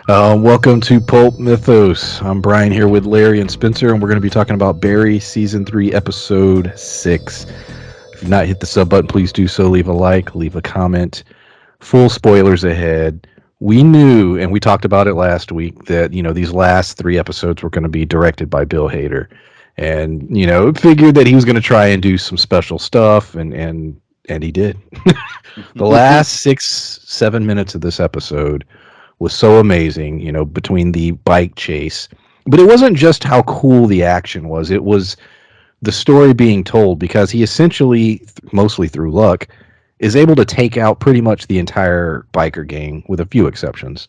Welcome to Pulp Mythos. I'm Brian here with Larry and Spencer, and we're going to be talking about Barry Season 3, Episode 6. If you've not hit the sub button, please do so. Leave a like, leave a comment. Full spoilers ahead. We knew, and we talked about it last week, that, these last three episodes were going to be directed by Bill Hader. And, figured that he was going to try and do some special stuff, and he did. The last 6, 7 minutes of this episode was so amazing, between the bike chase. But it wasn't just how cool the action was, it was the story being told because he essentially, mostly through luck, is able to take out pretty much the entire biker gang with a few exceptions.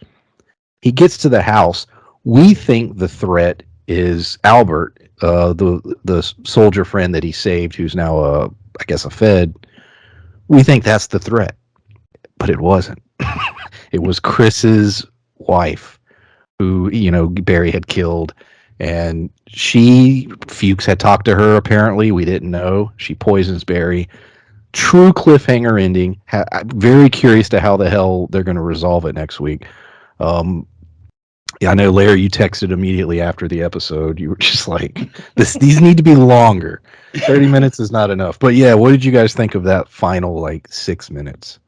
He gets to the house. We think the threat is Albert, the soldier friend that he saved, who's now I guess a Fed. We think that's the threat, but it wasn't. It was Chris's wife, who Barry had killed, and Fuchs had talked to her. Apparently, we didn't know. She poisons Barry. True cliffhanger ending. Very curious to how the hell they're going to resolve it next week. Um, yeah, I know, Larry. You texted immediately after the episode. You were just like, These need to be longer. 30 minutes is not enough." But yeah, what did you guys think of that final 6 minutes?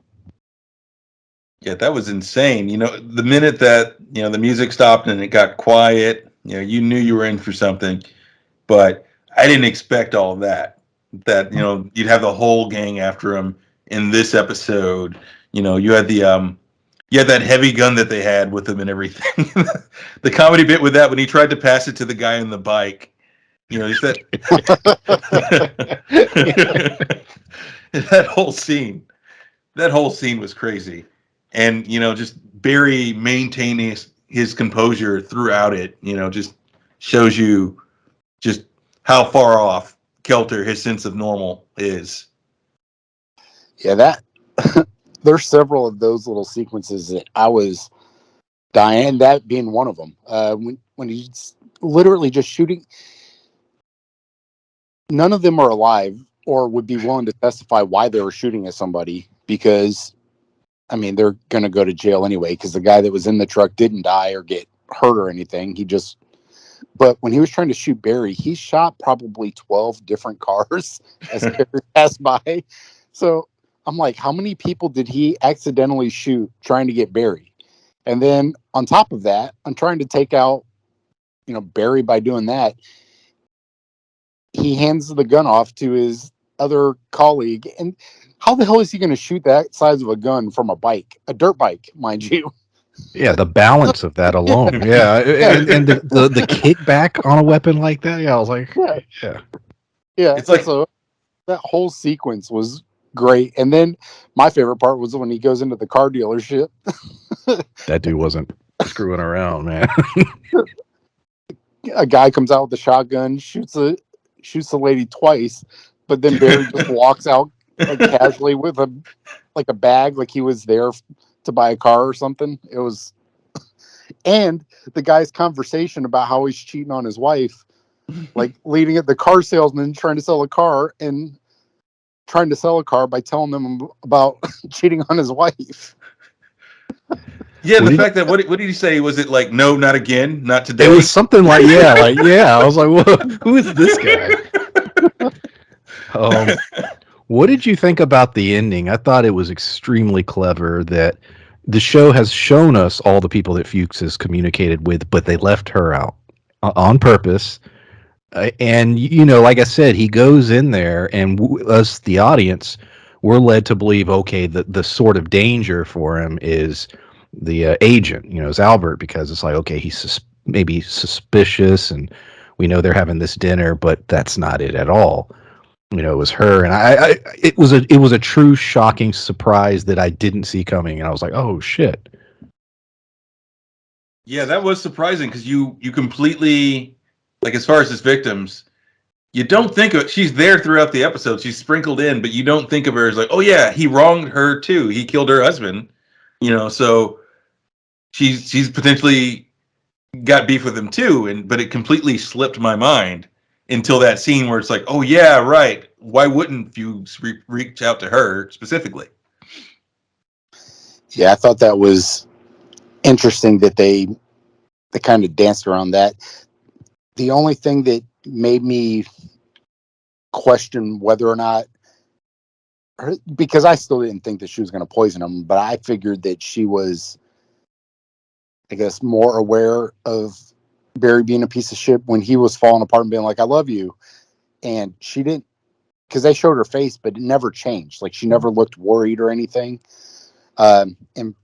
Yeah, that was insane. The minute that, the music stopped and it got quiet, you knew you were in for something. But I didn't expect all of that. That, you'd have the whole gang after him in this episode. You had that heavy gun that they had with him and everything. The comedy bit with that when he tried to pass it to the guy on the bike. He said that whole scene. That whole scene was crazy. And just Barry maintaining his composure throughout it, just shows you just how far off Kelter his sense of normal is. Yeah, that there's several of those little sequences that I was dying. That being one of them. When he's literally just shooting. None of them are alive or would be willing to testify why they were shooting at somebody because, I mean, they're going to go to jail anyway because the guy that was in the truck didn't die or get hurt or anything. But when he was trying to shoot Barry, he shot probably 12 different cars as Barry passed by. So I'm like, how many people did he accidentally shoot trying to get Barry? And then on top of that, I'm trying to take out, Barry by doing that. He hands the gun off to his other colleague. And how the hell is he going to shoot that size of a gun from a bike, a dirt bike, mind you? Yeah, the balance of that alone. Yeah, and the kickback on a weapon like that. Yeah, I was like, Yeah. yeah. Yeah. It's like So that whole sequence was great. And then my favorite part was when he goes into the car dealership. That dude wasn't screwing around, man. A guy comes out with a shotgun, shoots the lady twice, but then Barry just walks out casually with a bag, like he was there to buy a car or something. It was, and the guy's conversation about how he's cheating on his wife, like leading at the car salesman trying to sell a car and trying to sell a car by telling them about cheating on his wife. Yeah, the fact that what did he say? Was it like, no, not again, not today? It was something like, yeah. I was like, who is this guy? What did you think about the ending? I thought it was extremely clever that the show has shown us all the people that Fuchs has communicated with, but they left her out on purpose. And like I said, he goes in there, and us, the audience, we're led to believe, okay, the sort of danger for him is the agent, is Albert, because it's like, okay, he's maybe suspicious, and we know they're having this dinner, but that's not it at all. It was her, and it was a true shocking surprise that I didn't see coming, and I was like, oh shit. Yeah, that was surprising because you completely, like, as far as his victims, you don't think of, she's there throughout the episode. She's sprinkled in, but you don't think of her as like, oh yeah, he wronged her too. He killed her husband, so she's potentially got beef with him too. But it completely slipped my mind until that scene where it's like, oh yeah, right. Why wouldn't you reach out to her specifically? Yeah, I thought that was interesting that they kind of danced around that. The only thing that made me question whether or not, because I still didn't think that she was going to poison him, but I figured that she was, I guess, more aware of Barry being a piece of shit when he was falling apart and being like, I love you. And she didn't, because they showed her face, but it never changed. Like, she never looked worried or anything. And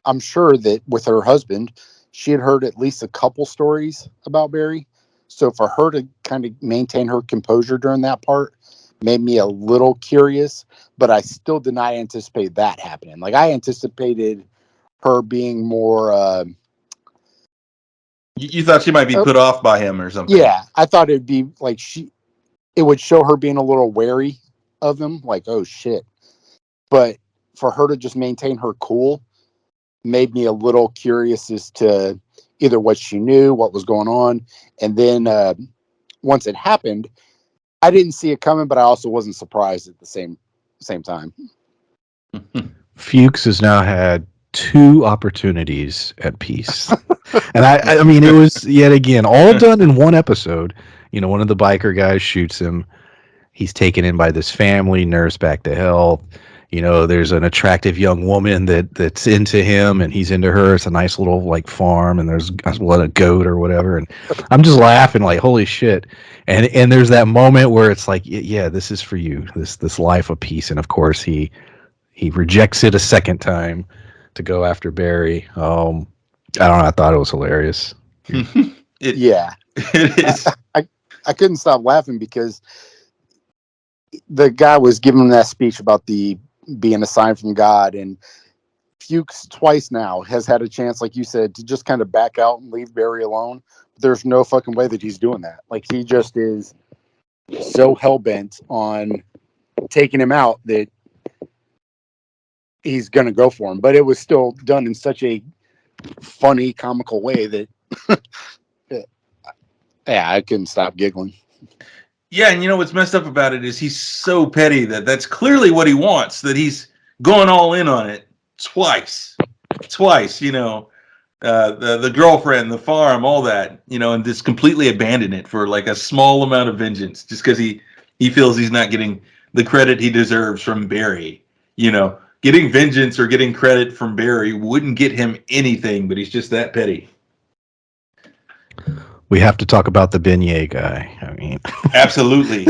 I'm sure that with her husband, she had heard at least a couple stories about Barry. So for her to kind of maintain her composure during that part made me a little curious, but I still did not anticipate that happening. Like, I anticipated her being more, You thought she might be put off by him or something. yeah, I thought it'd be like it would show her being a little wary of him, like, oh shit. But for her to just maintain her cool made me a little curious as to either what she knew, what was going on. And then once it happened, I didn't see it coming, but I also wasn't surprised at the same time. Fuchs has now had 2 opportunities at peace. And I mean, it was yet again all done in one episode. You know, one of the biker guys shoots him. He's taken in by this family, nursed back to health. You know, there's an attractive young woman that's into him, and he's into her. It's a nice little like farm, and there's a goat or whatever. And I'm just laughing like, holy shit! And there's that moment where it's like, yeah, this is for you. This life of peace. And of course, he rejects it a second time to go after Barry. I don't know. I thought it was hilarious. Yeah, It is. I couldn't stop laughing because the guy was giving him that speech about the being a sign from God, and Fuchs twice now has had a chance, like you said, to just kind of back out and leave Barry alone. There's no fucking way that he's doing that. Like, he just is so hell-bent on taking him out that he's going to go for him. But it was still done in such a funny, comical way that, yeah, I couldn't stop giggling. Yeah, and you know what's messed up about it is he's so petty that's clearly what he wants, that he's going all in on it twice. You know, the girlfriend, the farm, all that, you know, and just completely abandon it for like a small amount of vengeance, just because he feels he's not getting the credit he deserves from Barry. You know, getting vengeance or getting credit from Barry wouldn't get him anything, but he's just that petty. We have to talk about the beignet guy. I mean, Absolutely.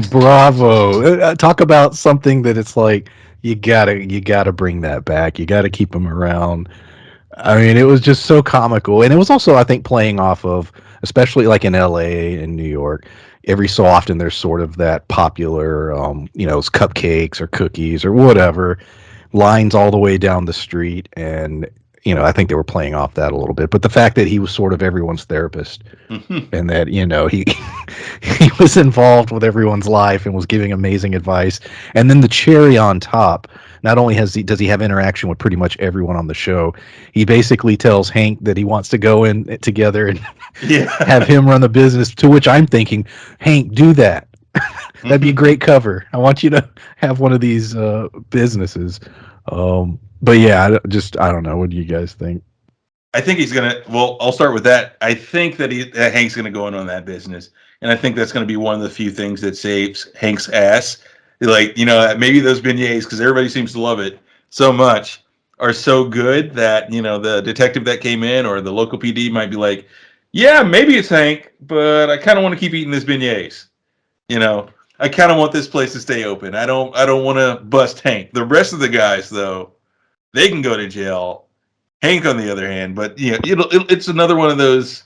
Bravo. Talk about something that it's like you gotta bring that back. You gotta keep him around. I mean, it was just so comical, and it was also, I think, playing off of, especially like in L.A. and New York. Every so often, there's sort of that popular, you know, cupcakes or cookies or whatever, lines all the way down the street, and you know, I think they were playing off that a little bit. But the fact that he was sort of everyone's therapist, and that, you know, he he was involved with everyone's life and was giving amazing advice, and then the cherry on top. Not only does he have interaction with pretty much everyone on the show, he basically tells Hank that he wants to go in together and have him run the business. To which I'm thinking, Hank, do that. That'd be a great cover. I want you to have one of these businesses. But yeah, I don't know. What do you guys think? I think he's gonna. Well, I'll start with that. I think that Hank's gonna go in on that business, and I think that's gonna be one of the few things that saves Hank's ass. Like, you know, maybe those beignets, because everybody seems to love it so much, are so good that, you know, the detective that came in or the local PD might be like, yeah, maybe it's Hank, but I kind of want to keep eating this beignets. You know, I kind of want this place to stay open. I don't want to bust Hank. The rest of the guys, though, they can go to jail. Hank, on the other hand, but you know, it's another one of those,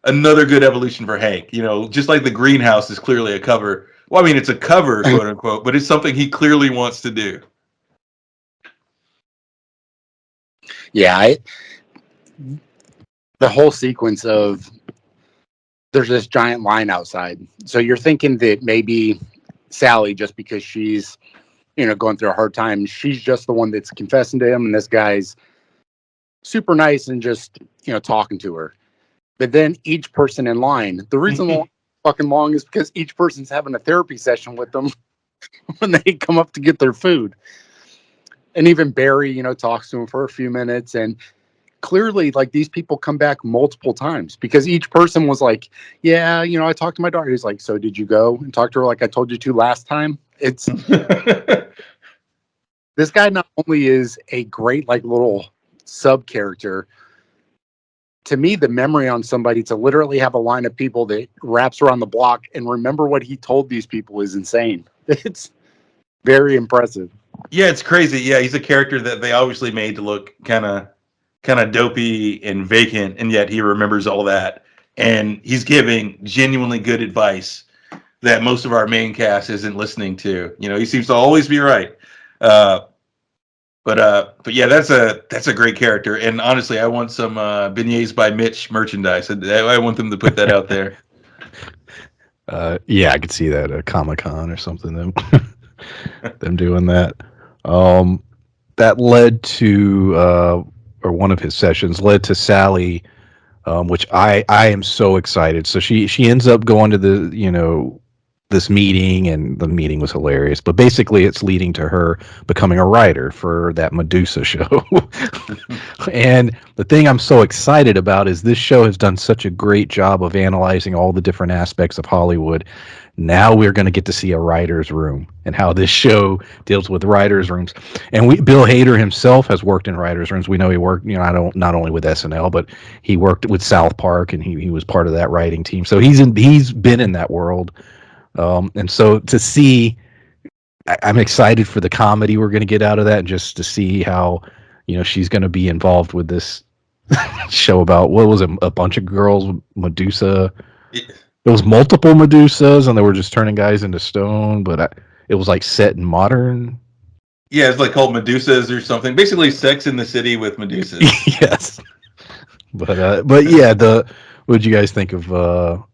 another good evolution for Hank. You know, just like the greenhouse is clearly a cover. Well, I mean, it's a cover, quote unquote, but it's something he clearly wants to do. Yeah, the whole sequence of there's this giant line outside. So you're thinking that maybe Sally, just because she's, you know, going through a hard time, she's just the one that's confessing to him, and this guy's super nice and just, you know, talking to her. But then each person in line, the reason the line is fucking long is because each person's having a therapy session with them when they come up to get their food. And even Barry, talks to him for a few minutes, and clearly, like, these people come back multiple times because each person was like, yeah, I talked to my daughter. He's like, so did you go and talk to her like I told you to last time? It's this guy not only is a great, like, little sub character. To me, the memory on somebody to literally have a line of people that wraps around the block and remember what he told these people is insane. It's very impressive. Yeah, it's crazy. Yeah, he's a character that they obviously made to look kind of dopey and vacant, and yet he remembers all that, and he's giving genuinely good advice that most of our main cast isn't listening to. He seems to always be right. But yeah, that's a great character, and honestly, I want some beignets by Mitch merchandise. I want them to put that out there. Yeah, I could see that at Comic-Con or something. Them doing that. That led to, or one of his sessions led to Sally, which I am so excited. So she ends up going to this meeting, and the meeting was hilarious. But basically, it's leading to her becoming a writer for that Medusa show. And the thing I'm so excited about is this show has done such a great job of analyzing all the different aspects of Hollywood. Now we're going to get to see a writer's room and how this show deals with writers' rooms. And Bill Hader himself has worked in writers' rooms. We know he worked, not only with SNL, but he worked with South Park, and he was part of that writing team. So he's been in that world. And so to see, I'm excited for the comedy we're going to get out of that, and just to see how, she's going to be involved with this show about, what was it, a bunch of girls, Medusa. There was multiple Medusas, and they were just turning guys into stone, but it was like set in modern. Yeah, it's like called Medusas or something. Basically, Sex in the City with Medusas. Yes. But yeah, what did you guys think of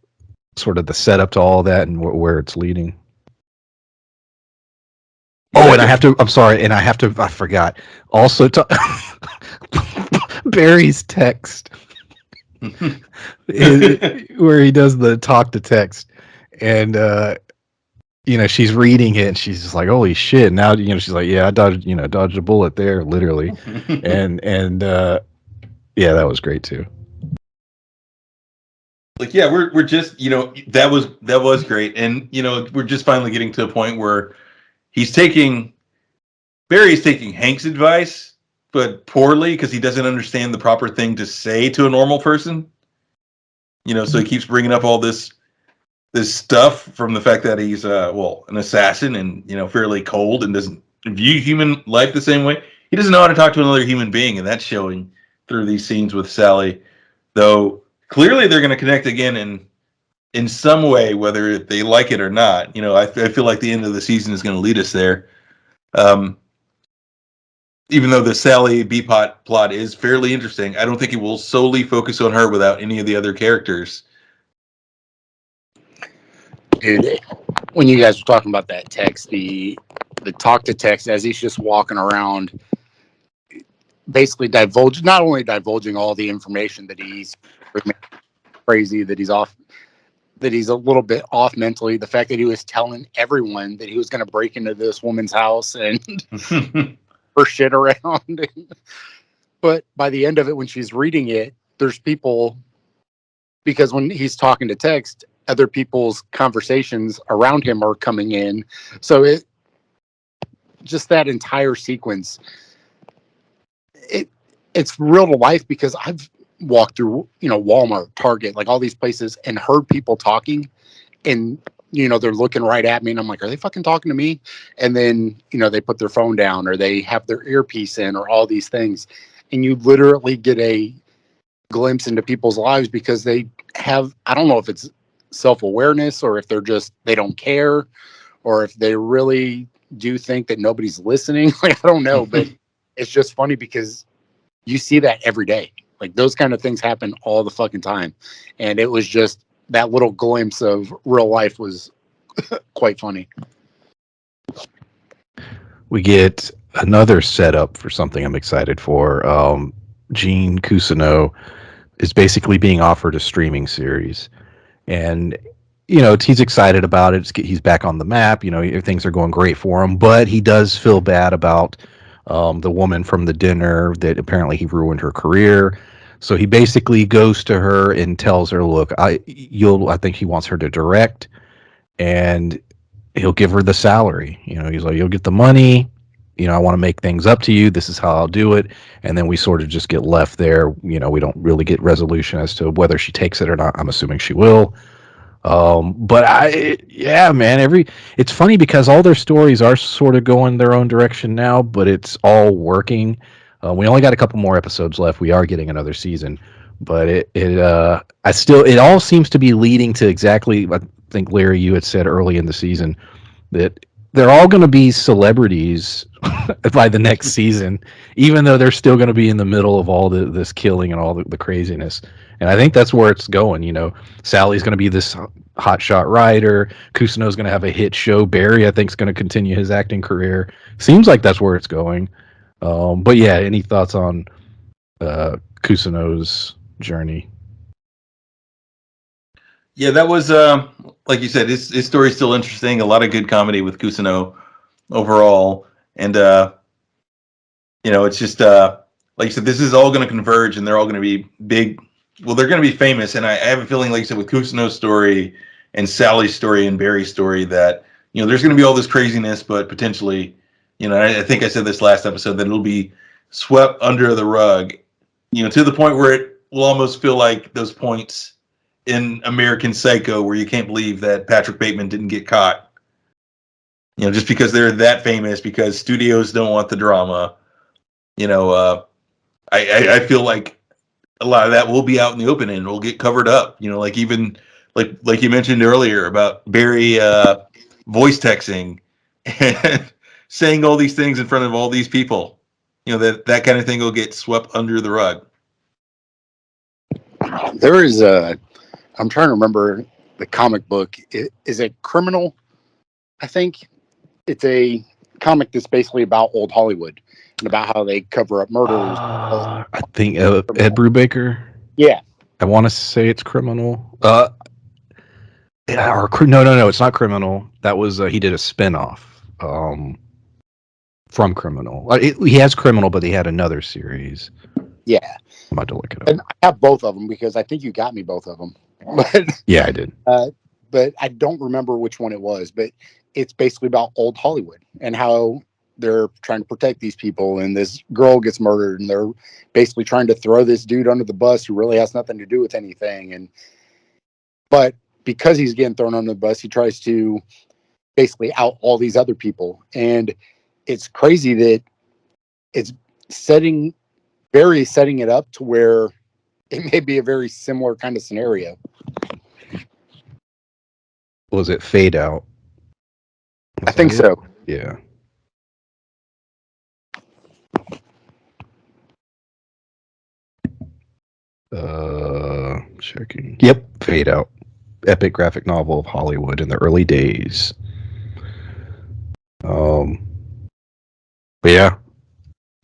sort of the setup to all that and where it's leading? Oh, and I forgot. Also, Barry's text, where he does the talk to text, and she's reading it, and she's just like, "Holy shit!" Now, she's like, "Yeah, I dodged a bullet there, literally," and yeah, that was great too. Like, yeah, we're just, that was great, and we're just finally getting to a point where Barry's taking Hank's advice, but poorly, because he doesn't understand the proper thing to say to a normal person. So he keeps bringing up all this stuff from the fact that he's an assassin, and fairly cold, and doesn't view human life the same way. He doesn't know how to talk to another human being, and that's showing through these scenes with Sally. Though clearly they're going to connect again in some way, whether they like it or not. I feel like the end of the season is going to lead us there. Even though the Sally B-Pot plot is fairly interesting, I don't think it will solely focus on her without any of the other characters. Dude, when you guys were talking about that text, the talk to text, as he's just walking around, basically not only divulging all the information that he's crazy, that he's a little bit off mentally, the fact that he was telling everyone that he was going to break into this woman's house and her shit around. But by the end of it, when she's reading it, there's people, because when he's talking to text, other people's conversations around him are coming in. So just that entire sequence, it's real to life, because I've walked through, Walmart, Target, like all these places, and heard people talking, and they're looking right at me, and I'm like, are they fucking talking to me? And then they put their phone down, or they have their earpiece in, or all these things, and you literally get a glimpse into people's lives, because they have, I don't know if it's self-awareness, or if they don't care, or if they really do think that nobody's listening. Like, I don't know, but it's just funny, because you see that every day. Like, those kind of things happen all the fucking time. And it was just, that little glimpse of real life was quite funny. We get another setup for something I'm excited for. Gene Cousineau is basically being offered a streaming series, and he's excited about it. He's back on the map. Things are going great for him, but he does feel bad about the woman from the dinner that apparently he ruined her career. So he basically goes to her and tells her, "Look, I think he wants her to direct, and he'll give her the salary. He's like, you'll get the money. I want to make things up to you. This is how I'll do it." And then we sort of just get left there. We don't really get resolution as to whether she takes it or not. I'm assuming she will. But yeah, man, it's funny because all their stories are sort of going their own direction now, but it's all working. We only got a couple more episodes left. We are getting another season, but it all seems to be leading to exactly, I think, Larry, you had said early in the season that they're all going to be celebrities by the next season, even though they're still going to be in the middle of all this killing and all the craziness. And I think that's where it's going. Sally's going to be this hotshot writer. Kusino's going to have a hit show. Barry, I think, is going to continue his acting career. Seems like that's where it's going. But yeah, any thoughts on Kusino's journey? Yeah, that was like you said, his story's still interesting. A lot of good comedy with Kusino overall, and it's just like you said, this is all going to converge, and they're all going to be big. Well, they're going to be famous, and I have a feeling, like you said, with Kusino's story and Sally's story and Barry's story, that there's going to be all this craziness, but potentially, I think I said this last episode that it'll be swept under the rug, to the point where it will almost feel like those points in American Psycho where you can't believe that Patrick Bateman didn't get caught. Just because they're that famous, because studios don't want the drama. I feel like a lot of that will be out in the open and will get covered up. Like even like you mentioned earlier about Barry voice texting and saying all these things in front of all these people. That kind of thing will get swept under the rug. There is I'm trying to remember the comic book. Is it Criminal? I think it's a comic that's basically about old Hollywood and about how they cover up murders. I think Ed Brubaker. Yeah. I want to say it's Criminal. No, it's not Criminal. That was he did a spinoff from Criminal. He has Criminal, but he had another series. Yeah. I'm about to look it up. And I have both of them because I think you got me both of them. But yeah, I did. But I don't remember which one it was. But it's basically about old Hollywood and how they're trying to protect these people. And this girl gets murdered, and they're basically trying to throw this dude under the bus who really has nothing to do with anything. But because he's getting thrown under the bus, he tries to basically out all these other people. And it's crazy that it's setting it up to where it may be a very similar kind of scenario. Was it Fade Out? I think so. Yeah. Checking. Yep, Fade Out. Epic graphic novel of Hollywood in the early days. But yeah.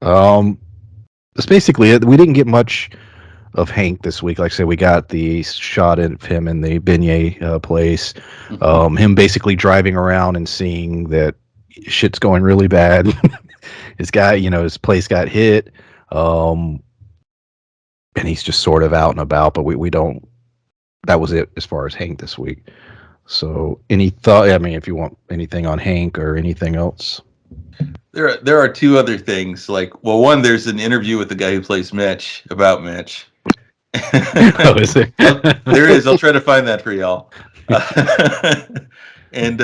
That's basically it. We didn't get much of Hank this week. Like I said, we got the shot of him in the beignet place. Him basically driving around and seeing that shit's going really bad. His place got hit. And he's just sort of out and about, but we don't. That was it as far as Hank this week. So, any thought? I mean, if you want anything on Hank or anything else. There are two other things. One, there's an interview with the guy who plays Mitch about Mitch. Oh, is there? There is. I'll try to find that for y'all. And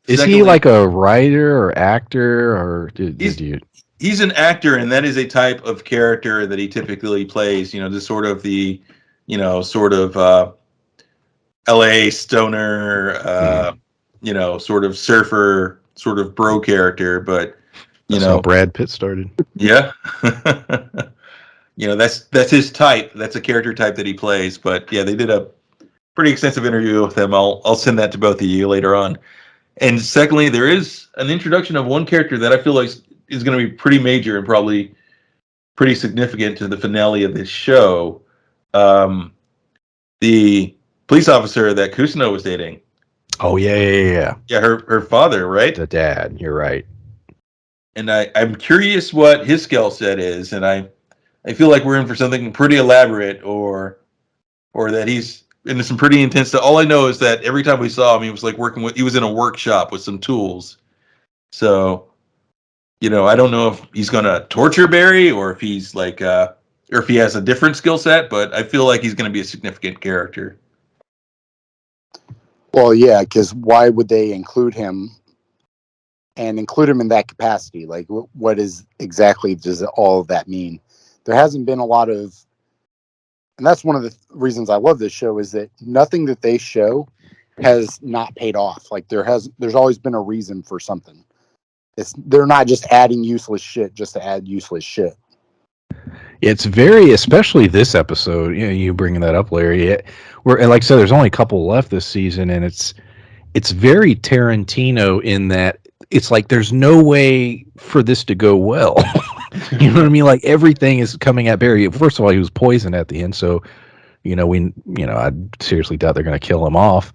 is he like a writer or actor, or did you? He's an actor, and that is a type of character that he typically plays. Just sort of the, L.A. stoner, sort of surfer, sort of bro character. But That's how Brad Pitt started. Yeah. That's his type. That's a character type that he plays. But yeah, they did a pretty extensive interview with him. I'll send that to both of you later on. And secondly, there is an introduction of one character that I feel like is going to be pretty major and probably pretty significant to the finale of this show. The police officer that Kusino was dating. Oh yeah. Yeah, her father, right? The dad. You're right. and I'm curious what his skill set is, and I feel like we're in for something pretty elaborate, or that he's into some pretty intense stuff. All I know is that every time we saw him, he was like he was in a workshop with some tools. So, I don't know if he's gonna torture Barry or if he's like, or if he has a different skill set, but I feel like he's gonna be a significant character. Well, yeah, because why would they include him and include him in that capacity? Like, what is exactly does all of that mean? There hasn't been a lot of, and that's one of the reasons I love this show is that nothing that they show has not paid off. Like there's always been a reason for something. They're not just adding useless shit just to add useless shit. It's very, especially this episode. You bringing that up, Larry. And like I said, there's only a couple left this season, and it's very Tarantino in that it's like there's no way for this to go well. You know what I mean? Like everything is coming at Barry. First of all, he was poisoned at the end, so I seriously doubt they're going to kill him off.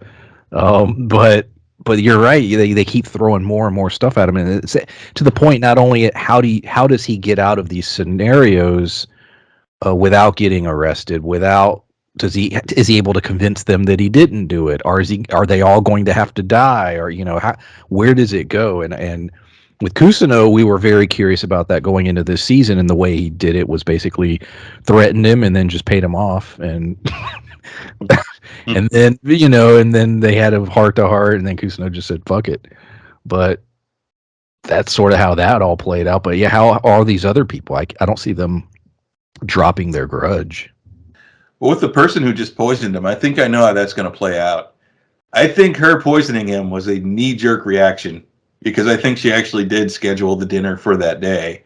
But you're right. They keep throwing more and more stuff at him, and it's to the point. Not only how does he get out of these scenarios without getting arrested? Is he able to convince them that he didn't do it, or are they all going to have to die, or where does it go? And with Kusino, we were very curious about that going into this season, and the way he did it was basically threatened him and then just paid him off, and and then they had a heart to heart, and then Kusino just said fuck it. But that's sort of how that all played out. But yeah, how are these other people? I don't see them dropping their grudge. Well, with the person who just poisoned him, I think I know how that's going to play out. I think her poisoning him was a knee-jerk reaction because I think she actually did schedule the dinner for that day.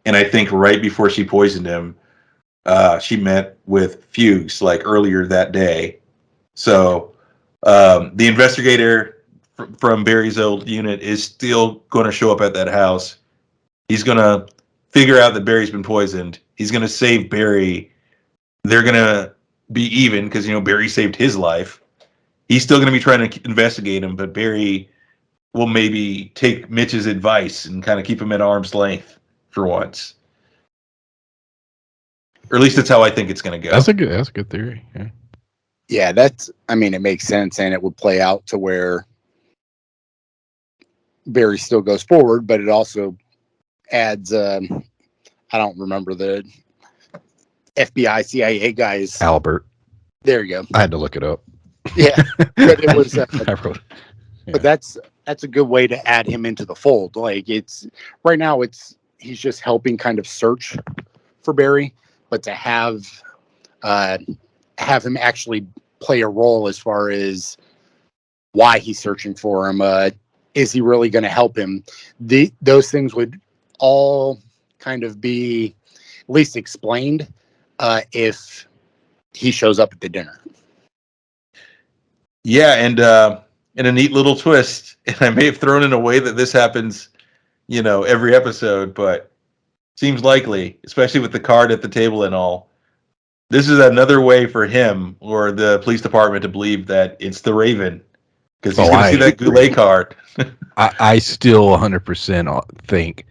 And I think right before she poisoned him, she met with Fuchs like earlier that day. So the investigator from Barry's old unit is still going to show up at that house. He's going to figure out that Barry's been poisoned. He's going to save Barry. They're going to be even because, Barry saved his life. He's still going to be trying to investigate him, but Barry will maybe take Mitch's advice and kind of keep him at arm's length for once. Or at least that's how I think it's going to go. That's a good theory. Yeah. Yeah, it makes sense, and it would play out to where Barry still goes forward, but it also adds, I don't remember the FBI, CIA guys. Albert. There you go. I had to look it up. Yeah, but it was. I wrote. Yeah. But that's a good way to add him into the fold. Like right now, he's just helping kind of search for Barry, but to have him actually play a role as far as why he's searching for him. Is he really going to help him? Those things would all kind of be at least explained if he shows up at the dinner. Yeah, and in a neat little twist, and I may have thrown in a way that this happens, every episode, but seems likely, especially with the card at the table and all. This is another way for him or the police department to believe that it's the Raven, because he's going to see that Goulet card. I still 100% think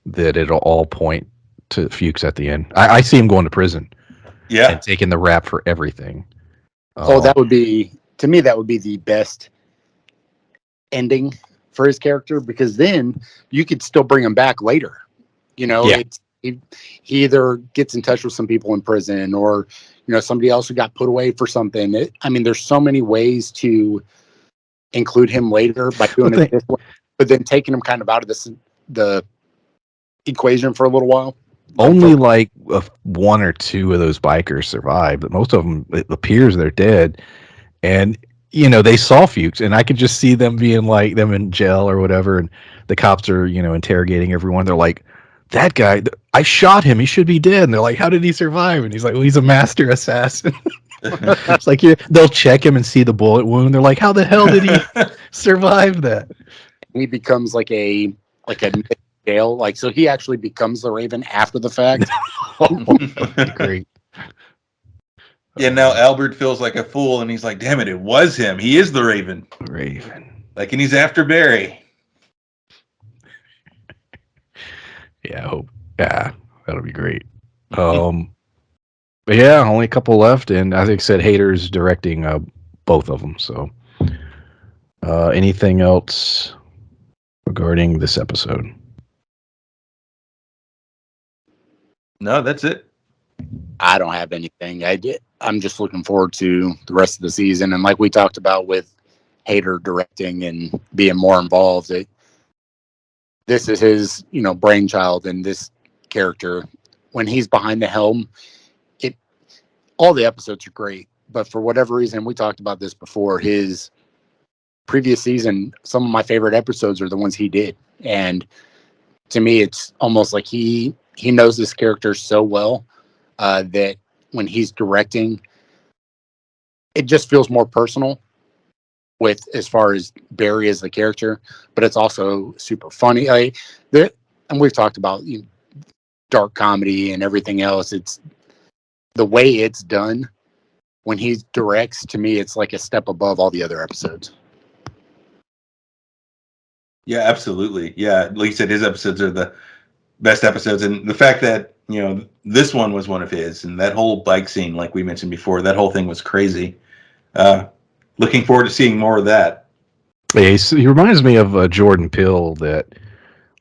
that it'll all point to Fuchs at the end. I see him going to prison. Yeah. And taking the rap for everything. That would be, to me, that would be the best ending for his character, because then you could still bring him back later. Yeah. He either gets in touch with some people in prison, or somebody else who got put away for something. There's so many ways to include him later by doing it this way, but then taking him kind of out of the equation for a little while. Only like one or two of those bikers survived, but most of them, it appears they're dead. And they saw Fuchs, and I could just see them being like them in jail or whatever, and the cops are interrogating everyone. They're like, that guy, I shot him, he should be dead. And they're like, how did he survive? And he's like, well, he's a master assassin. It's like they'll check him and see the bullet wound. They're like, how the hell did he survive that? He becomes like a jail, so he actually becomes the Raven after the fact. Great. Yeah, now Albert feels like a fool, and he's like, damn it was him. He is the Raven. Raven. And he's after Barry. Yeah, I hope. Yeah, that'll be great. But yeah, only a couple left, and I think said Haters directing both of them. So, anything else regarding this episode? No, that's it. I don't have anything. I'm just looking forward to the rest of the season. And like we talked about with Hader directing and being more involved, this is his, brainchild, and this character, when he's behind the helm, it all the episodes are great. But for whatever reason, we talked about this before, his previous season, some of my favorite episodes are the ones he did. And to me, it's almost like he knows this character so well that when he's directing, it just feels more personal with as far as Barry as the character, but it's also super funny. And we've talked about dark comedy and everything else. It's the way it's done when he directs. To me, it's like a step above all the other episodes. Yeah, absolutely. Yeah, like you said, his episodes are the best episodes, and the fact that this one was one of his, and that whole bike scene, like we mentioned before, that whole thing was crazy. Looking forward to seeing more of that. Yeah, he reminds me of Jordan Peele. That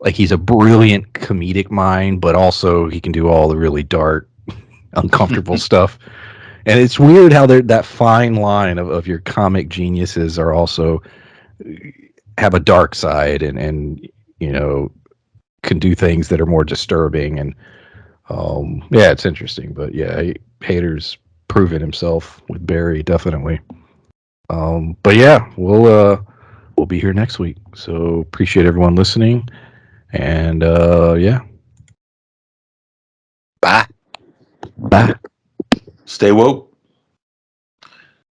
like he's a brilliant comedic mind, but also he can do all the really dark, uncomfortable stuff. And it's weird how that fine line of your comic geniuses are also have a dark side and can do things that are more disturbing. And yeah, it's interesting. But yeah, Hader's proven himself with Barry, definitely. But yeah, we'll be here next week. So appreciate everyone listening. And yeah, Bye. bye. Stay woke.